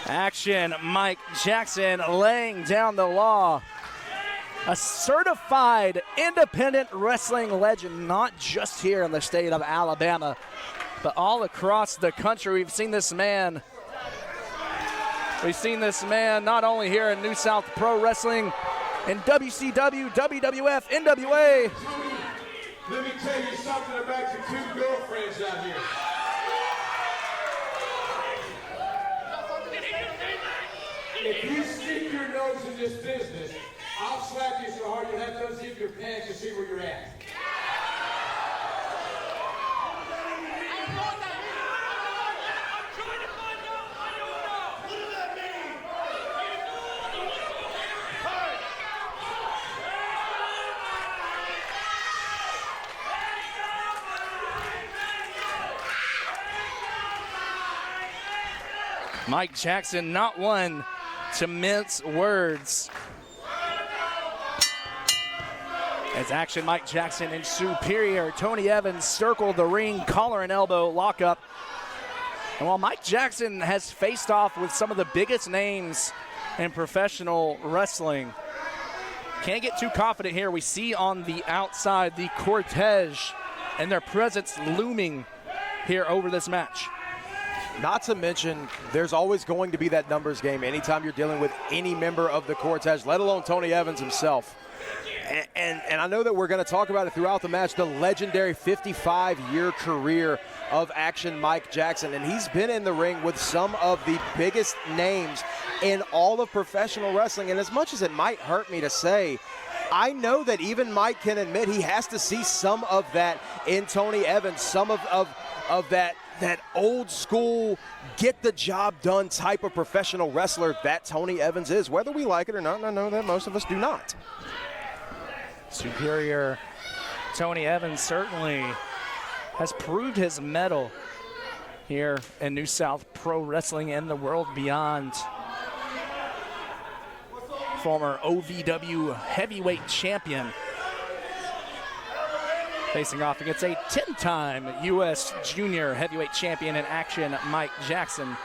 Action, Mike Jackson laying down the law. A certified independent wrestling legend, not just here in the state of Alabama, but all across the country. We've seen this man not only here in New South Pro Wrestling, in WCW, WWF, NWA. Let me tell you something about your two girlfriends out here. If you stick your nose in this business, I'll slap you so hard you'll have to unzip your pants to see where you're at. Mike Jackson, not one to mince words. As Action Mike Jackson and Superior Tony Evans circle the ring, collar and elbow lockup. And while Mike Jackson has faced off with some of the biggest names in professional wrestling, can't get too confident here. We see on the outside the cortege and their presence looming here over this match. Not to mention, there's always going to be that numbers game anytime you're dealing with any member of the cortege, let alone Tony Evans himself. And I know that we're going to talk about it throughout the match, the legendary 55-year career of Action Mike Jackson. And he's been in the ring with some of the biggest names in all of professional wrestling. And as much as it might hurt me to say, I know that even Mike can admit he has to see some of that in Tony Evans, some of that old school, get the job done type of professional wrestler that Tony Evans is, whether we like it or not. And I know that most of us do not. Superior Tony Evans certainly has proved his mettle here in New South Pro Wrestling and the world beyond. Former OVW heavyweight champion, facing off against a 10-time U.S. junior heavyweight champion in Action Mike Jackson.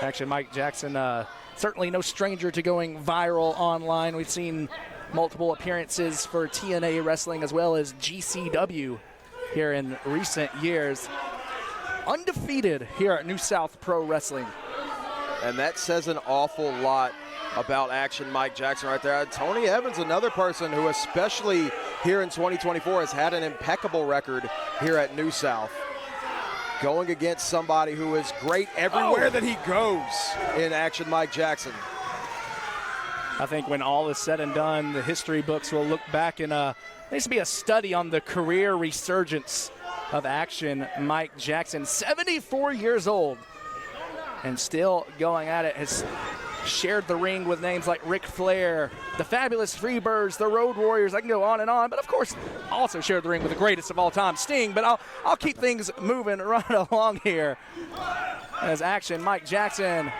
Action Mike Jackson, certainly no stranger to going viral online. We've seen multiple appearances for TNA Wrestling as well as GCW here in recent years. Undefeated here at New South Pro Wrestling. And that says an awful lot about Action Mike Jackson right there. Tony Evans, another person who, especially here in 2024, has had an impeccable record here at New South. Going against somebody who is great everywhere that he goes in Action Mike Jackson. I think when all is said and done, the history books will look back and there needs to be a study on the career resurgence of Action Mike Jackson. 74 years old and still going at it. Has shared the ring with names like Ric Flair, the Fabulous Freebirds, the Road Warriors. I can go on and on, but of course also shared the ring with the greatest of all time, Sting. But I'll keep things moving right along here as Action Mike Jackson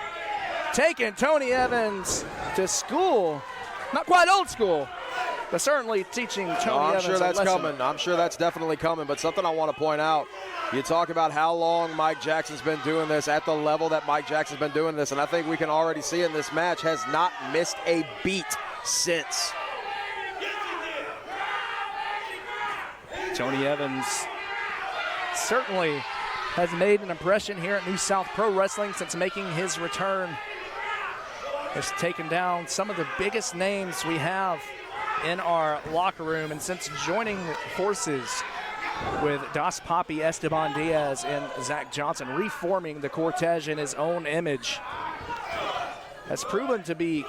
taking Tony Evans to school. Not quite old school, but certainly teaching Tony Evans a lesson. I'm sure that's coming. I'm sure that's definitely coming. But something I want to point out, you talk about how long Mike Jackson's been doing this, at the level that Mike Jackson's been doing this, and I think we can already see in this match has not missed a beat since. Tony Evans certainly has made an impression here at New South Pro Wrestling since making his return. Has taken down some of the biggest names we have in our locker room, and since joining forces with Dos Papi Esteban Diaz and Zach Johnson, reforming the cortege in his own image, has proven to be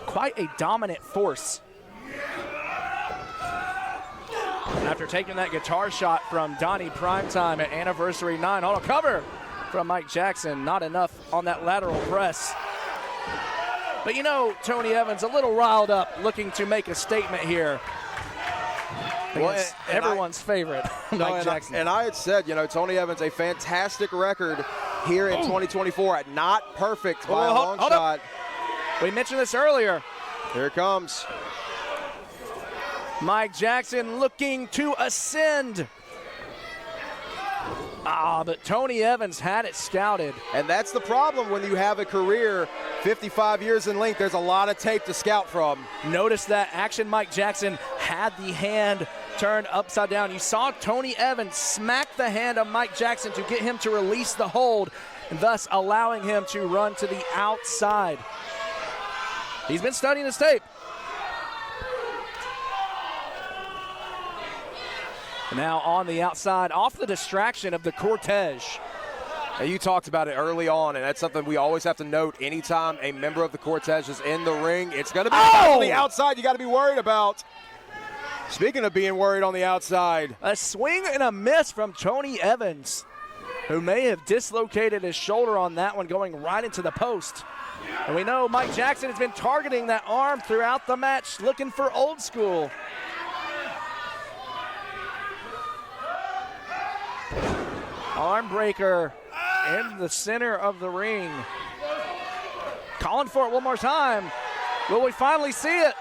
quite a dominant force. After taking that guitar shot from Donnie Primetime at Anniversary 9, on a cover from Mike Jackson, not enough on that lateral press. But you know, Tony Evans a little riled up, looking to make a statement here. Well, everyone's favorite, Mike Jackson. And I had said, you know, Tony Evans, a fantastic record here in 2024. Not perfect by a long shot. We mentioned this earlier. Here it comes. Mike Jackson looking to ascend. But Tony Evans had it scouted. And that's the problem when you have a career 55 years in length. There's a lot of tape to scout from. Notice that action. Mike Jackson had the hand turned upside down. You saw Tony Evans smack the hand of Mike Jackson to get him to release the hold, and thus allowing him to run to the outside. He's been studying his tape. Now on the outside, off the distraction of the cortege. And you talked about it early on, and that's something we always have to note. Anytime a member of the cortege is in the ring, it's going to be on the outside you got to be worried about. Speaking of being worried on the outside. A swing and a miss from Tony Evans, who may have dislocated his shoulder on that one, going right into the post. And we know Mike Jackson has been targeting that arm throughout the match, looking for old school. Arm breaker in the center of the ring. Calling for it one more time. Will we finally see it?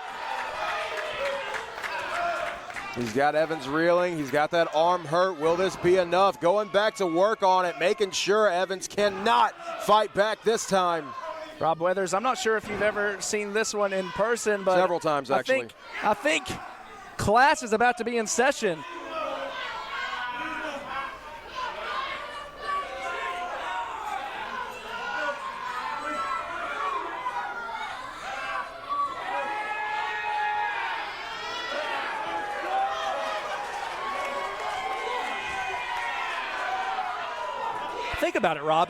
He's got Evans reeling. He's got that arm hurt. Will this be enough? Going back to work on it, making sure Evans cannot fight back this time. Rob Weathers, I'm not sure if you've ever seen this one in person, but several times actually. I think class is about to be in session. Think about it, Rob.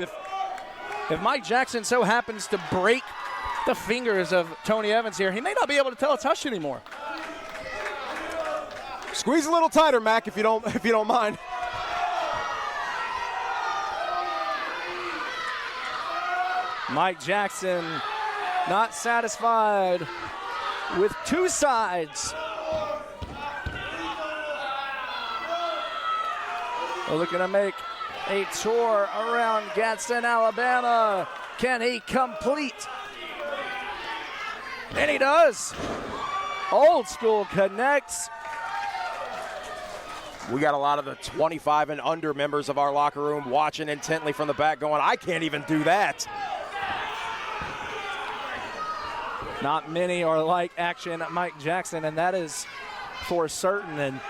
If Mike Jackson so happens to break the fingers of Tony Evans here, he may not be able to tell it's hush anymore. Squeeze a little tighter, Mac, if you don't mind. Mike Jackson not satisfied with two sides. We're looking to make a tour around Gadsden, Alabama. Can he complete? And he does. Old School connects. We got a lot of the 25 and under members of our locker room watching intently from the back going, I can't even do that. Not many are like action Mike Jackson, and that is for certain. And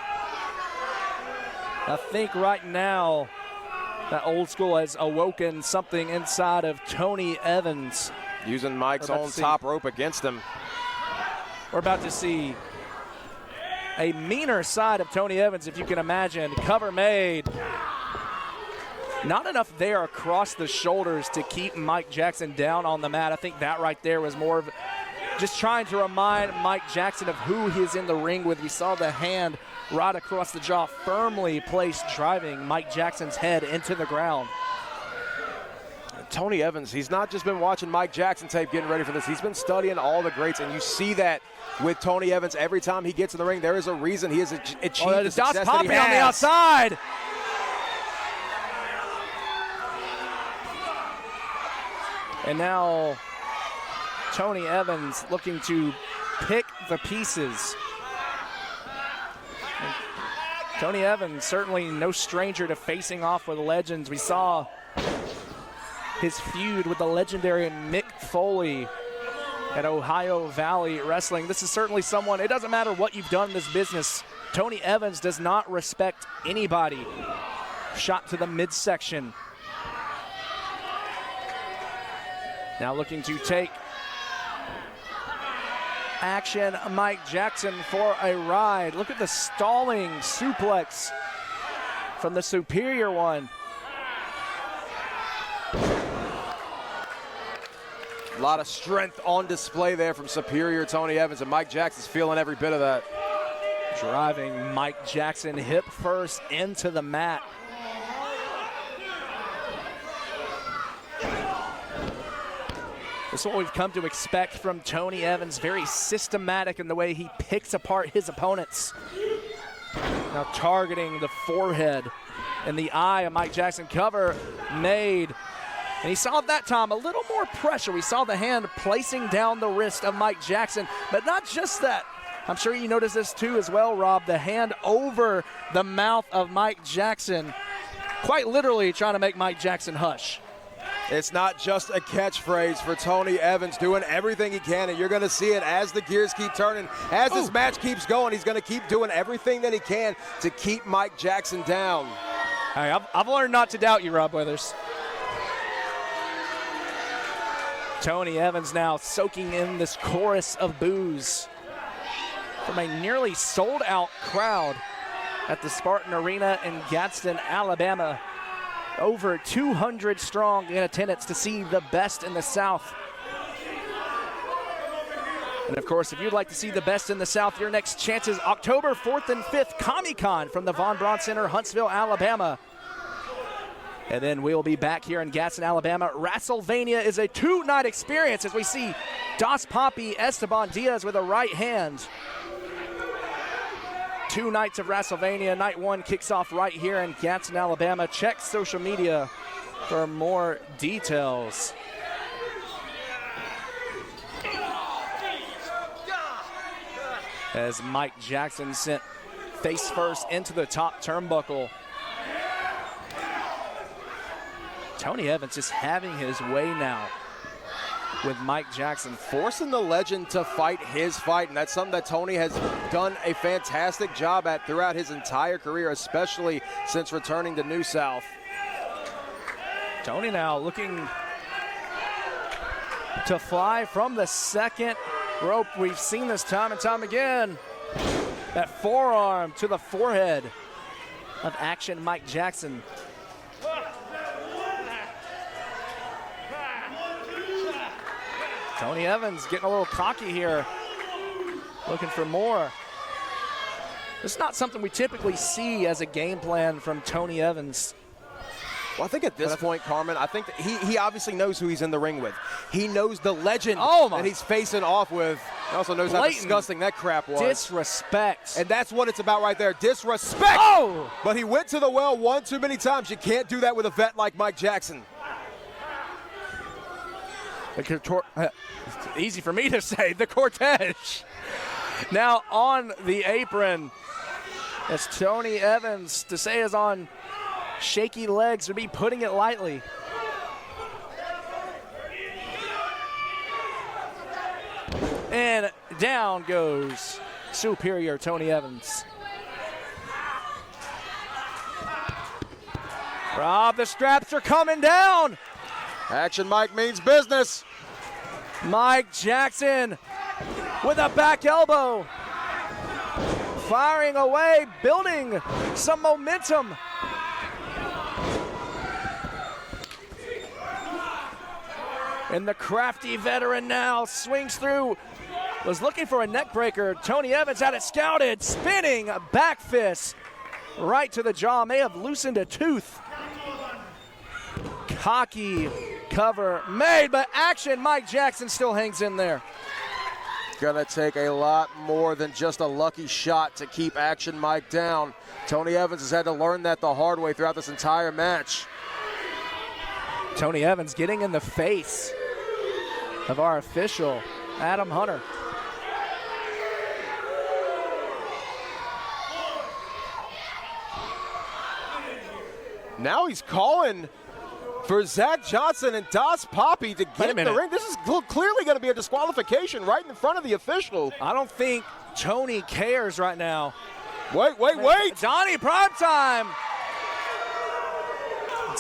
I think right now that Old School has awoken something inside of Tony Evans. Using Mike's own top rope against him. We're about to see a meaner side of Tony Evans, if you can imagine. Cover made. Not enough there across the shoulders to keep Mike Jackson down on the mat. I think that right there was more of just trying to remind Mike Jackson of who he's in the ring with. We saw the hand right across the jaw, firmly placed, driving Mike Jackson's head into the ground. Tony Evans, he's not just been watching Mike Jackson tape getting ready for this. He's been studying all the greats, and you see that with Tony Evans. Every time he gets in the ring, there is a reason he has achieved the success that he has. On the outside. And now Tony Evans looking to pick the pieces. Tony Evans, certainly no stranger to facing off with legends. We saw his feud with the legendary Mick Foley at Ohio Valley Wrestling. This is certainly someone, it doesn't matter what you've done in this business, Tony Evans does not respect anybody. Shot to the midsection. Now looking to take action Mike Jackson for a ride. Look at the stalling suplex from the superior one. A lot of strength on display there from superior Tony Evans, and Mike Jackson's feeling every bit of that. Driving Mike Jackson hip first into the mat. This is what we've come to expect from Tony Evans. Very systematic in the way he picks apart his opponents. Now targeting the forehead and the eye of Mike Jackson. Cover made. And he saw that time a little more pressure. We saw the hand placing down the wrist of Mike Jackson, but not just that. I'm sure you noticed this too as well, Rob. The hand over the mouth of Mike Jackson. quite literally trying to make Mike Jackson hush. It's not just a catchphrase for Tony Evans, doing everything he can, and you're going to see it as the gears keep turning. As this match keeps going, he's going to keep doing everything that he can to keep Mike Jackson down. Hey, I've learned not to doubt you, Rob Weathers. Tony Evans now soaking in this chorus of boos from a nearly sold-out crowd at the Spartan Arena in Gadsden, Alabama. Over 200 strong in attendance to see the best in the South. And of course, if you'd like to see the best in the South, your next chance is October 4th and 5th, Comic-Con from the Von Braun Center, Huntsville, Alabama. And then we'll be back here in Gadsden, Alabama. WrestleMania is a 2-night experience as we see Dos Papi Esteban Diaz with a right hand. 2 nights of WrestleMania. Night 1 kicks off right here in Gadsden, Alabama. Check social media for more details. As Mike Jackson sent face first into the top turnbuckle. Tony Evans just having his way now with Mike Jackson. Forcing the legend to fight his fight, and that's something that Tony has done a fantastic job at throughout his entire career, especially since returning to New South. Tony now looking to fly from the second rope. We've seen this time and time again. That forearm to the forehead of Action Mike Jackson. Tony Evans getting a little cocky here, looking for more. It's not something we typically see as a game plan from Tony Evans. Well, I think at this point, Carmen, I think that he obviously knows who he's in the ring with. He knows the legend that he's facing off with. He also knows how disgusting that crap was. Disrespect. And that's what it's about right there, disrespect. Oh! But he went to the well one too many times. You can't do that with a vet like Mike Jackson. Easy for me to say, the Cortege. Now on the apron, as Tony Evans, to say is on shaky legs, to be putting it lightly. And down goes superior Tony Evans. Rob, the straps are coming down. Action Mike means business. Mike Jackson with a back elbow. Firing away, building some momentum. And the crafty veteran now swings through. Was looking for a neck breaker. Tony Evans had it scouted. Spinning back fist right to the jaw. May have loosened a tooth. Cocky cover made, but Action Mike Jackson still hangs in there. Gonna take a lot more than just a lucky shot to keep Action Mike down. Tony Evans has had to learn that the hard way throughout this entire match. Tony Evans getting in the face of our official, Adam Hunter. Now he's calling for Zach Johnson and Dos Papi to get in the ring. This is clearly going to be a disqualification right in front of the official. I don't think Tony cares right now. Wait. Donnie Primetime.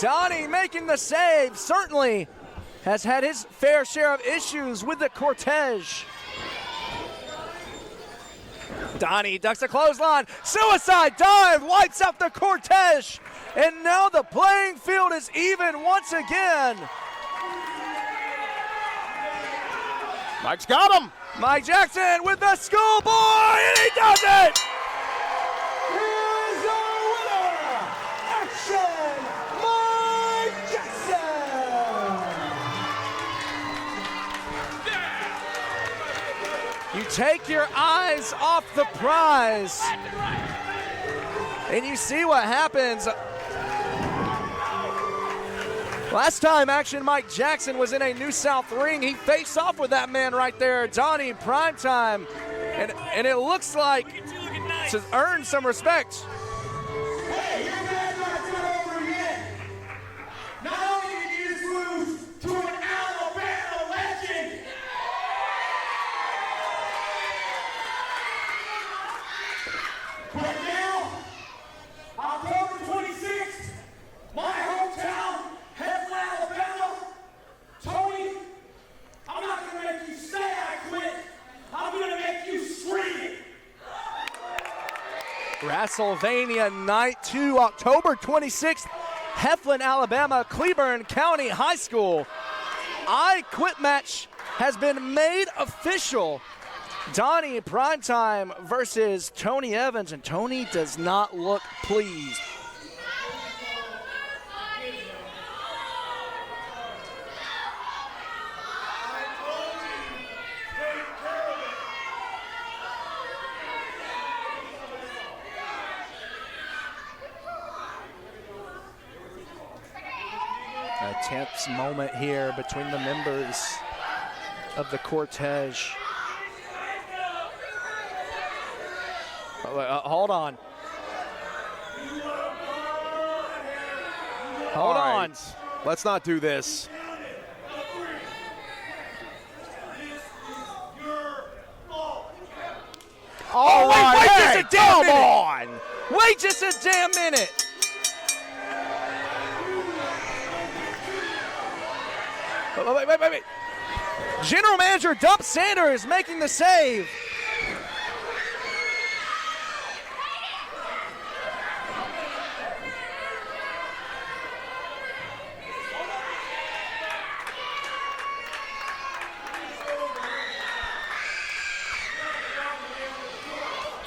Donnie making the save. Certainly has had his fair share of issues with the Cortege. Donnie ducks a clothesline. Suicide dive wipes out the Cortege. And now the playing field is even once again. Mike's got him. Mike Jackson with the schoolboy, and he does it! Here's our winner, Action Mike Jackson! You take your eyes off the prize, and you see what happens. Last time Action Mike Jackson was in a New South ring, he faced off with that man right there, Donnie Primetime, and it looks like to earn some respect. Hey, your man's not over yet. WrestleMania Night 2, October 26th, Heflin, Alabama, Cleburne County High School. I Quit match has been made official. Donnie Primetime versus Tony Evans, and Tony does not look pleased. A tense moment here between the members of the cortege. Hold on. Hold on. Let's not do this. Oh, wait hey, just a damn minute. on. Wait just a damn minute. Wait. General Manager Dump Sanders making the save.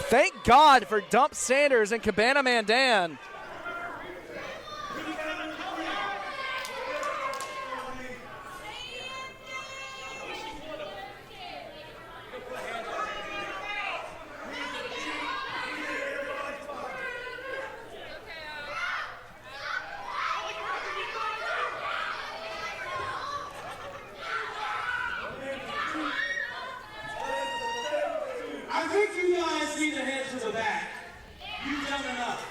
Thank God for Dump Sanders and Cabana Man Dan. I think you guys need to head to the back. You've done enough.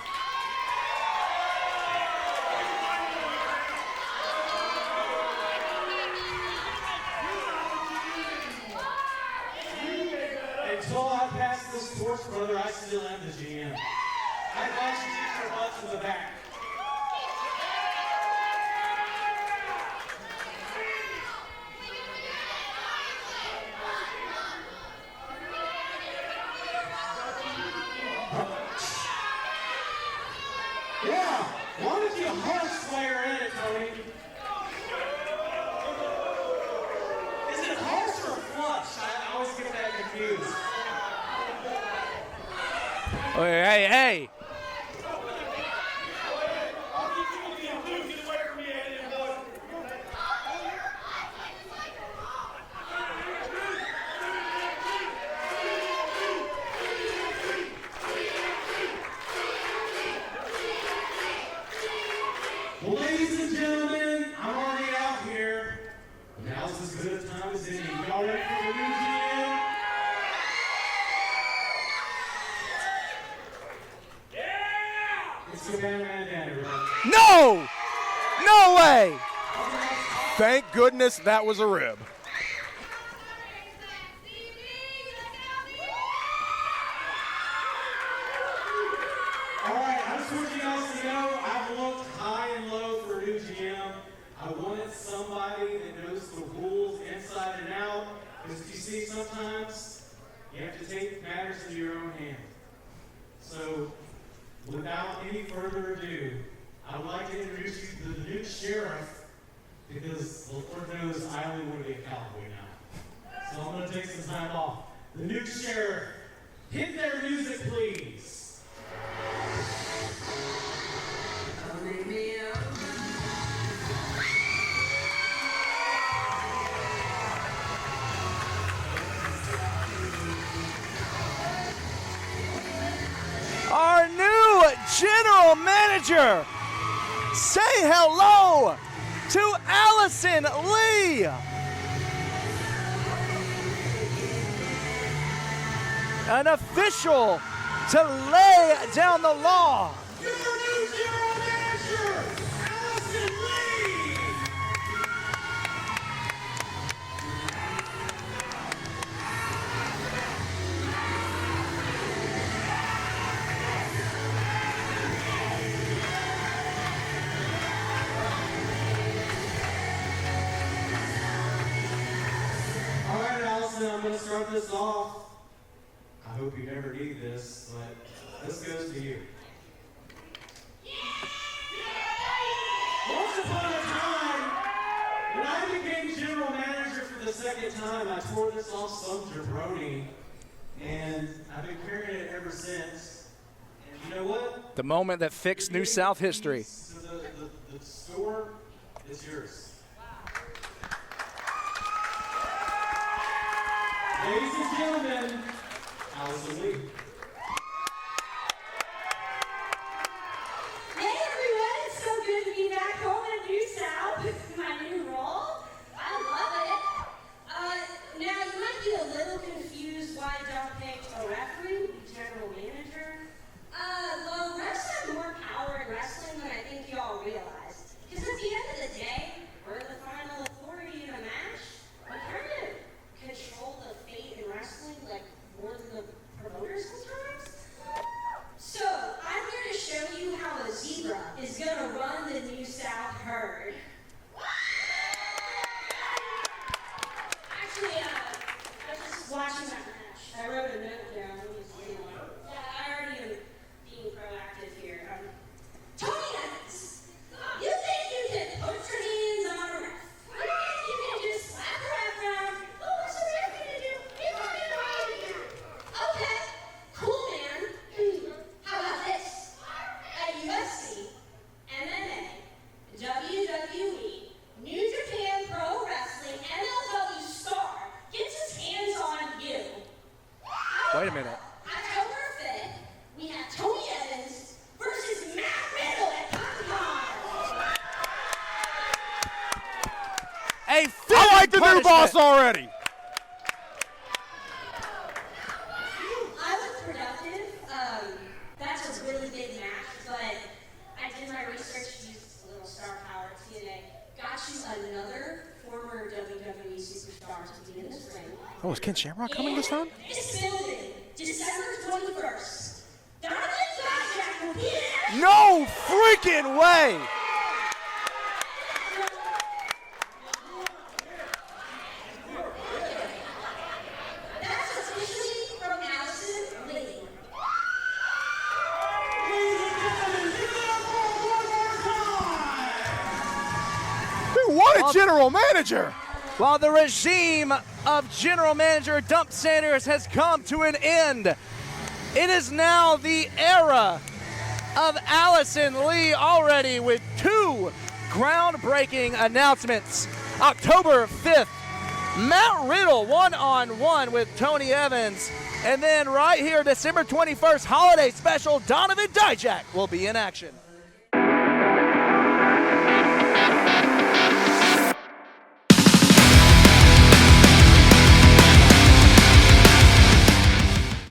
Until I pass this torch, brother, I still am the GM. I advise you keep your butts in the back. Yeah, why don't you horse slayer in it, Tony? Is it horse or flush? I always get that confused. Hey. Well, ladies and gentlemen, I'm already out here. Now's as good a time as any. Y'all ready for the new GM? Yeah! It's Cabana Man Dan, everybody. No way. Thank goodness that was a rib. All right, I just want you guys to know I've looked high and low for a new GM. I wanted somebody that knows the rules inside and out. Because you see, sometimes you have to take matters into your own hands. So, without any further ado, I would like to introduce you to the new sheriff. Because the Lord knows I only want to be a cowboy now. So I'm going to take some time off. The new sheriff, hit their music, please. Our new general manager. Say hello to Allison Lee. An official to lay down the law. Your new general manager, Allison Lee! All right, Allison, I'm going to start this off. I hope you never need this, but this goes to you. Once upon a time, when I became general manager for the second time, I tore this off some jabroni, and I've been carrying it ever since. And you know what? The moment that fixed New South history. So the store is yours. Ladies and gentlemen, Allison Lee. Hey everyone, it's so good to be back home in New South. My new role. I love it. Now you might be a little confused why Doug picked a referee, general manager. Well, refs have more power in wrestling than I think y'all realize. Because at the end of the day, we're the final authority in a match. We kind of control the fate in wrestling, like more than the promoters sometimes. So, I'm here to show you how a zebra is going to run the New South herd. Actually, I was just watching that match. I wrote a note down. Let me see. Yeah, I already am being proactive here. Tony Evans, you think you can put your hands on a ref? You think you can just slap the ref around? Oh, what's the ref going to do? He's going to get out of here. Okay, cool, man. How about this? At UFC, MMA, WWE, New Japan Pro Wrestling, MLW Star gets his hands on you. Wait a minute. October 5th, we have Tony Evans versus Matt Riddle at Carmen. A I like the new punishment. boss already. I was productive. That's a really big match, but I did my research, used a little star power TNA. Got you another former WWE superstar to be in this ring. Oh, is Ken Shamrock coming this time? This building, December 21st. Donovan Dijak will be there. No freaking way! That's officially from Allison Lee. Ladies and gentlemen, give it up for one more time! Dude, what a general manager! While the regime of General Manager Dump Sanders has come to an end, it is now the era of Allison Lee, already with two groundbreaking announcements. October 5th, Matt Riddle one-on-one with Tony Evans. And then right here, December 21st, holiday special, Donovan Dijak will be in action.